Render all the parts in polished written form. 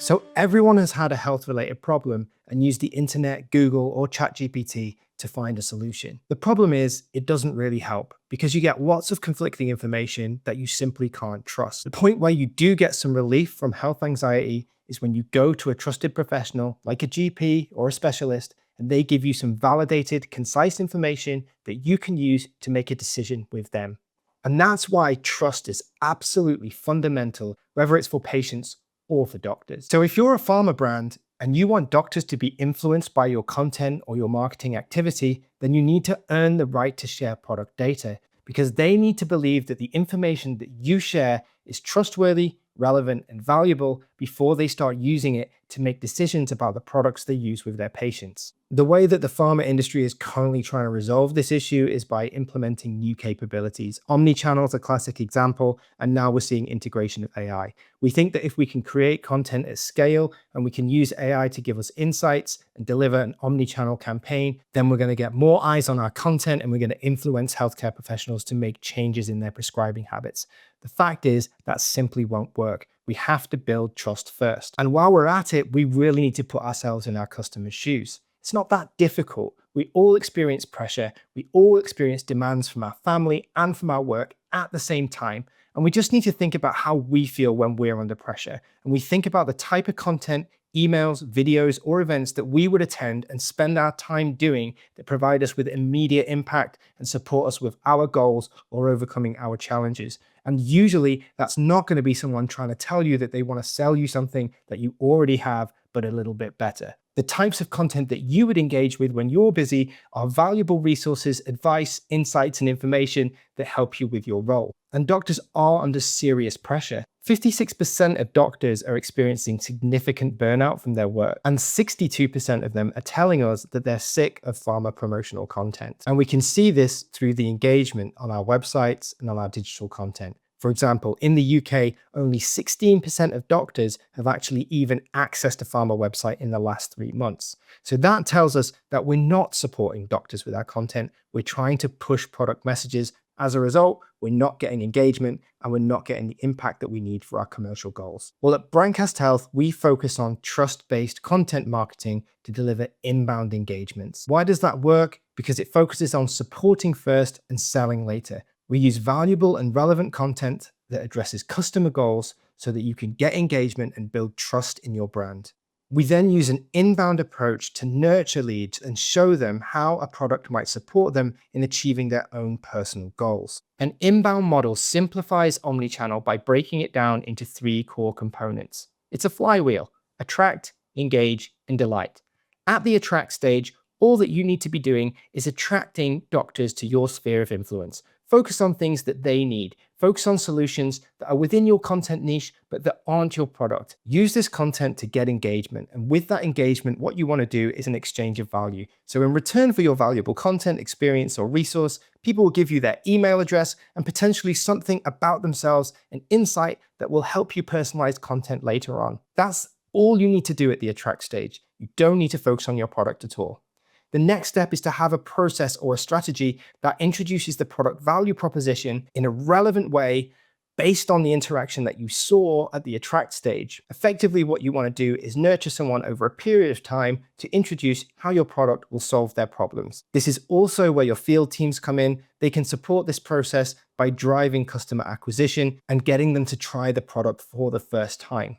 So everyone has had a health-related problem and used the internet, Google, or ChatGPT to find a solution. The problem is it doesn't really help because you get lots of conflicting information that you simply can't trust. The point where you do get some relief from health anxiety is when you go to a trusted professional like a GP or a specialist, and they give you some validated, concise information that you can use to make a decision with them. And that's why trust is absolutely fundamental, whether it's for patients or for doctors. So if you're a pharma brand and you want doctors to be influenced by your content or your marketing activity, then you need to earn the right to share product data because they need to believe that the information that you share is trustworthy, relevant, and valuable before they start using it to make decisions about the products they use with their patients. The way that the pharma industry is currently trying to resolve this issue is by implementing new capabilities. Omnichannel is a classic example, and now we're seeing integration of AI. We think that if we can create content at scale and we can use AI to give us insights and deliver an omnichannel campaign, then we're going to get more eyes on our content and we're going to influence healthcare professionals to make changes in their prescribing habits. The fact is that simply won't work. We have to build trust first. And while we're at it, we really need to put ourselves in our customers' shoes. It's not that difficult. We all experience pressure. We all experience demands from our family and from our work at the same time. And we just need to think about how we feel when we're under pressure. And we think about the type of content, emails, videos, or events that we would attend and spend our time doing that provide us with immediate impact and support us with our goals or overcoming our challenges. And usually that's not going to be someone trying to tell you that they want to sell you something that you already have, but a little bit better. The types of content that you would engage with when you're busy are valuable resources, advice, insights, and information that help you with your role. And doctors are under serious pressure. 56% of doctors are experiencing significant burnout from their work, and 62% of them are telling us that they're sick of pharma promotional content. And we can see this through the engagement on our websites and on our digital content. For example, in the UK, only 16% of doctors have actually even accessed a pharma website in the last 3 months. So that tells us that we're not supporting doctors with our content. We're trying to push product messages. As a result, we're not getting engagement and we're not getting the impact that we need for our commercial goals. Well, at Brandcast Health, we focus on trust-based content marketing to deliver inbound engagements. Why does that work? Because it focuses on supporting first and selling later. We use valuable and relevant content that addresses customer goals so that you can get engagement and build trust in your brand. We then use an inbound approach to nurture leads and show them how a product might support them in achieving their own personal goals. An inbound model simplifies omnichannel by breaking it down into 3 core components. It's a flywheel: attract, engage, and delight. At the attract stage, all that you need to be doing is attracting doctors to your sphere of influence. Focus on things that they need. Focus on solutions that are within your content niche, but that aren't your product. Use this content to get engagement. And with that engagement, what you want to do is an exchange of value. So in return for your valuable content, experience, or resource, people will give you their email address and potentially something about themselves, an insight that will help you personalize content later on. That's all you need to do at the attract stage. You don't need to focus on your product at all. The next step is to have a process or a strategy that introduces the product value proposition in a relevant way based on the interaction that you saw at the attract stage. Effectively, what you want to do is nurture someone over a period of time to introduce how your product will solve their problems. This is also where your field teams come in. They can support this process by driving customer acquisition and getting them to try the product for the first time.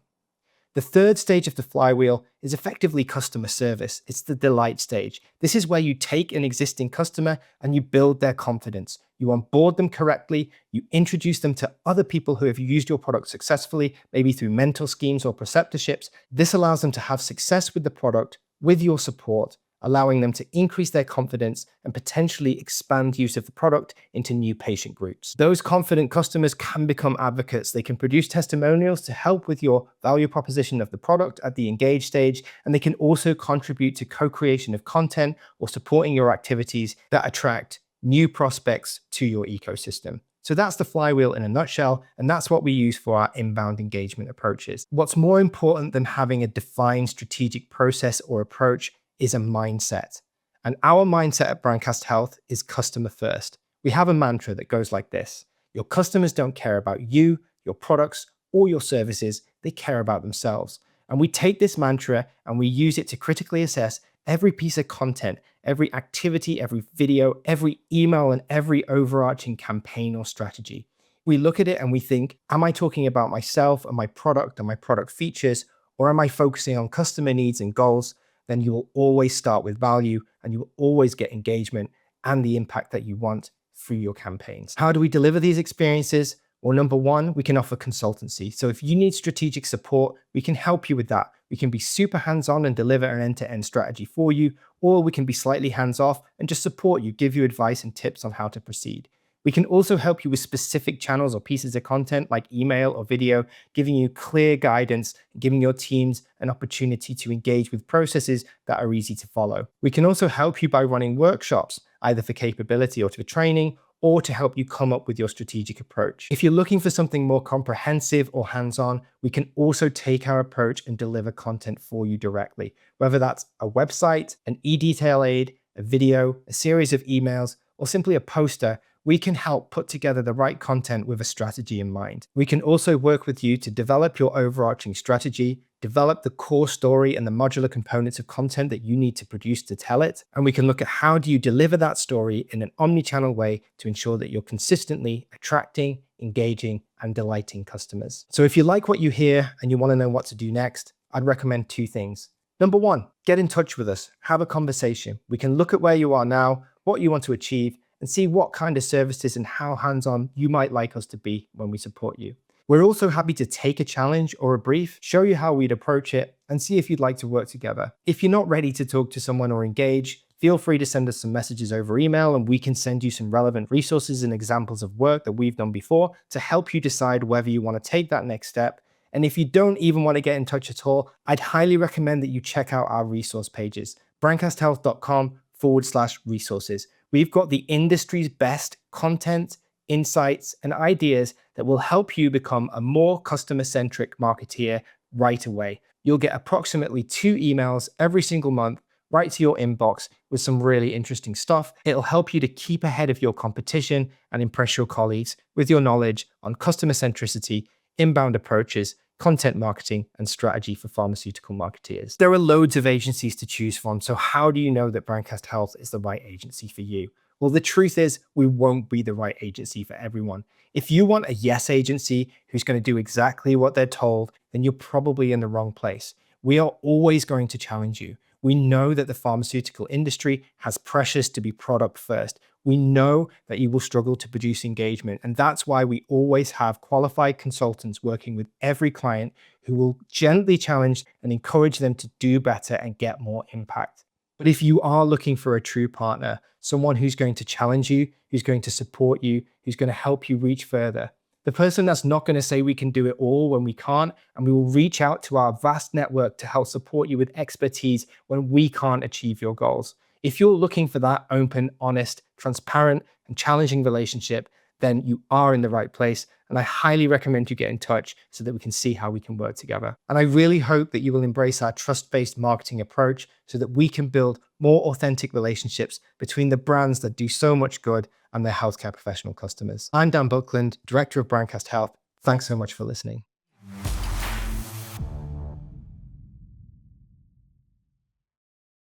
The third stage of the flywheel is effectively customer service. It's the delight stage. This is where you take an existing customer and you build their confidence. You onboard them correctly, you introduce them to other people who have used your product successfully, maybe through mentor schemes or preceptorships. This allows them to have success with the product, with your support, allowing them to increase their confidence and potentially expand use of the product into new patient groups. Those confident customers can become advocates. They can produce testimonials to help with your value proposition of the product at the engage stage, and they can also contribute to co-creation of content or supporting your activities that attract new prospects to your ecosystem. So that's the flywheel in a nutshell, and that's what we use for our inbound engagement approaches. What's more important than having a defined strategic process or approach is a mindset. And our mindset at Brandcast Health is customer first. We have a mantra that goes like this: your customers don't care about you, your products, or your services. They care about themselves. And we take this mantra and we use it to critically assess every piece of content, every activity, every video, every email, and every overarching campaign or strategy. We look at it and we think, am I talking about myself and my product features, or am I focusing on customer needs and goals? Then you will always start with value and you will always get engagement and the impact that you want through your campaigns. How do we deliver these experiences? Well, number one, we can offer consultancy. So if you need strategic support, we can help you with that. We can be super hands-on and deliver an end-to-end strategy for you, or we can be slightly hands-off and just support you, give you advice and tips on how to proceed. We can also help you with specific channels or pieces of content like email or video, giving you clear guidance, giving your teams an opportunity to engage with processes that are easy to follow. We can also help you by running workshops, either for capability or for training, or to help you come up with your strategic approach. If you're looking for something more comprehensive or hands-on, we can also take our approach and deliver content for you directly, whether that's a website, an e-detail aid, a video, a series of emails, or simply a poster. We can help put together the right content with a strategy in mind. We can also work with you to develop your overarching strategy, develop the core story and the modular components of content that you need to produce to tell it. And we can look at how do you deliver that story in an omni-channel way to ensure that you're consistently attracting, engaging, and delighting customers. So if you like what you hear and you want to know what to do next, I'd recommend two things. Number one, get in touch with us, have a conversation. We can look at where you are now, what you want to achieve, and see what kind of services and how hands-on you might like us to be when we support you. We're also happy to take a challenge or a brief, show you how we'd approach it, and see if you'd like to work together. If you're not ready to talk to someone or engage, feel free to send us some messages over email and we can send you some relevant resources and examples of work that we've done before to help you decide whether you want to take that next step. And if you don't even want to get in touch at all, I'd highly recommend that you check out our resource pages, brandcasthealth.com/resources. We've got the industry's best content, insights, and ideas that will help you become a more customer-centric marketeer right away. You'll get approximately 2 emails every single month right to your inbox with some really interesting stuff. It'll help you to keep ahead of your competition and impress your colleagues with your knowledge on customer centricity, inbound approaches, content marketing, and strategy for pharmaceutical marketeers. There are loads of agencies to choose from, so how do you know that Brandcast Health is the right agency for you? Well, the truth is we won't be the right agency for everyone. If you want a yes agency who's going to do exactly what they're told, then you're probably in the wrong place. We are always going to challenge you. We know that the pharmaceutical industry has pressures to be product first. We know that you will struggle to produce engagement, and that's why we always have qualified consultants working with every client who will gently challenge and encourage them to do better and get more impact. But if you are looking for a true partner, someone who's going to challenge you, who's going to support you, who's going to help you reach further, the person that's not going to say we can do it all when we can't, and we will reach out to our vast network to help support you with expertise when we can't achieve your goals. If you're looking for that open, honest, transparent, and challenging relationship, then you are in the right place. And I highly recommend you get in touch so that we can see how we can work together. And I really hope that you will embrace our trust-based marketing approach so that we can build more authentic relationships between the brands that do so much good and their healthcare professional customers. I'm Dan Buckland, Director of Brandcast Health. Thanks so much for listening.